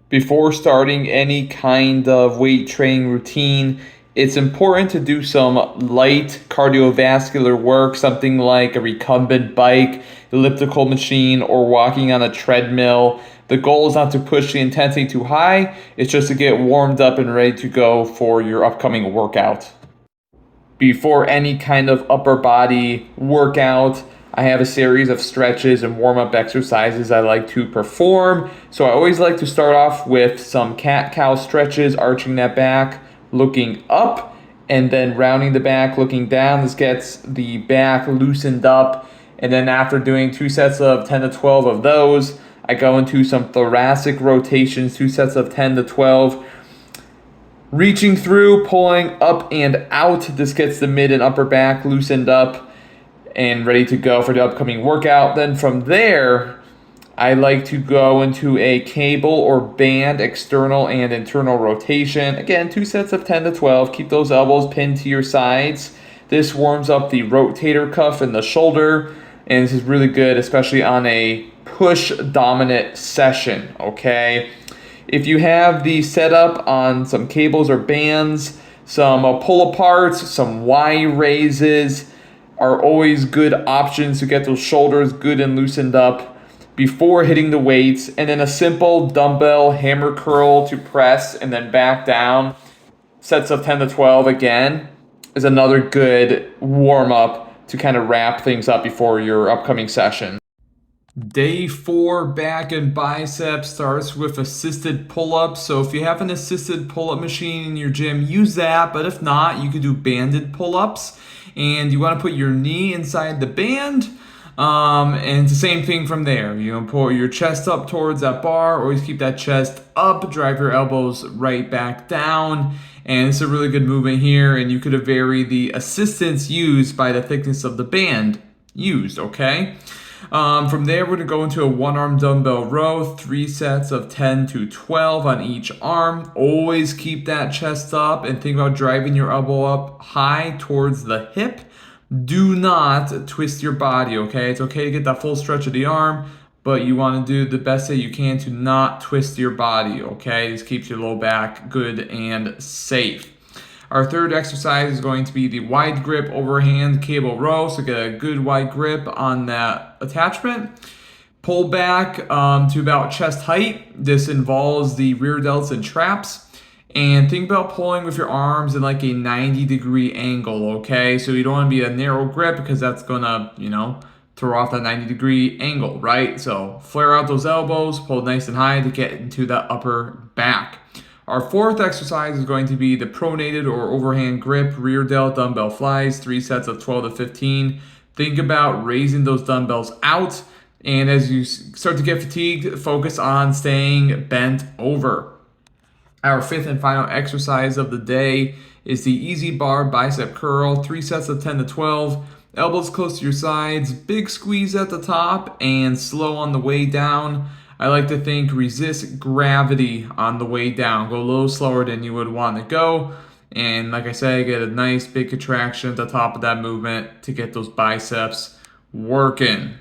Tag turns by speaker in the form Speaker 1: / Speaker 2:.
Speaker 1: Before starting any kind of weight training routine, it's important to do some light cardiovascular work, something like a recumbent bike, elliptical machine, or walking on a treadmill. The goal is not to push the intensity too high, it's just to get warmed up and ready to go for your upcoming workout. Before any kind of upper body workout, I have a series of stretches and warm up exercises I like to perform. So I always like to start off with some cat cow stretches, arching that back, looking up, and then rounding the back, looking down. This gets the back loosened up. And then after doing 2 sets of 10 to 12 of those, I go into some thoracic rotations, 2 sets of 10 to 12. Reaching through, pulling up and out. This gets the mid and upper back loosened up and ready to go for the upcoming workout. Then from there, I like to go into a cable or band external and internal rotation. Again, 2 sets of 10 to 12. Keep those elbows pinned to your sides. This warms up the rotator cuff and the shoulder, and this is really good, especially on a push dominant session, okay? If you have the setup on some cables or bands, some pull aparts, some Y raises are always good options to get those shoulders good and loosened up before hitting the weights. And then a simple dumbbell hammer curl to press and then back down. Sets of 10 to 12 again is another good warm up to kind of wrap things up before your upcoming session. Day 4 back and biceps starts with assisted pull-ups. So if you have an assisted pull-up machine in your gym, use that. But if not, you could do banded pull-ups. And you want to put your knee inside the band. And it's the same thing from there. Pull your chest up towards that bar. Always keep that chest up. Drive your elbows right back down. And it's a really good movement here. And you could vary the assistance used by the thickness of the band used, okay? From there, we're going to go into a one-arm dumbbell row, 3 sets of 10 to 12 on each arm. Always keep that chest up and think about driving your elbow up high towards the hip. Do not twist your body, okay? It's okay to get that full stretch of the arm, but you want to do the best that you can to not twist your body, okay? This keeps your low back good and safe. Our third exercise is going to be the wide grip overhand cable row. So get a good wide grip on that attachment. Pull back to about chest height. This involves the rear delts and traps. And think about pulling with your arms in like a 90-degree angle, okay? So you don't want to be a narrow grip because that's going to, throw off that 90-degree angle, right? So flare out those elbows, pull nice and high to get into that upper back. Our fourth exercise is going to be the pronated or overhand grip rear delt dumbbell flies, 3 sets of 12 to 15. Think about raising those dumbbells out, and as you start to get fatigued, focus on staying bent over. Our fifth and final exercise of the day is the easy bar bicep curl, 3 sets of 10 to 12. Elbows close to your sides, big squeeze at the top, and slow on the way down. I like to think resist gravity on the way down. Go a little slower than you would want to go. And like I said, get a nice big contraction at the top of that movement to get those biceps working.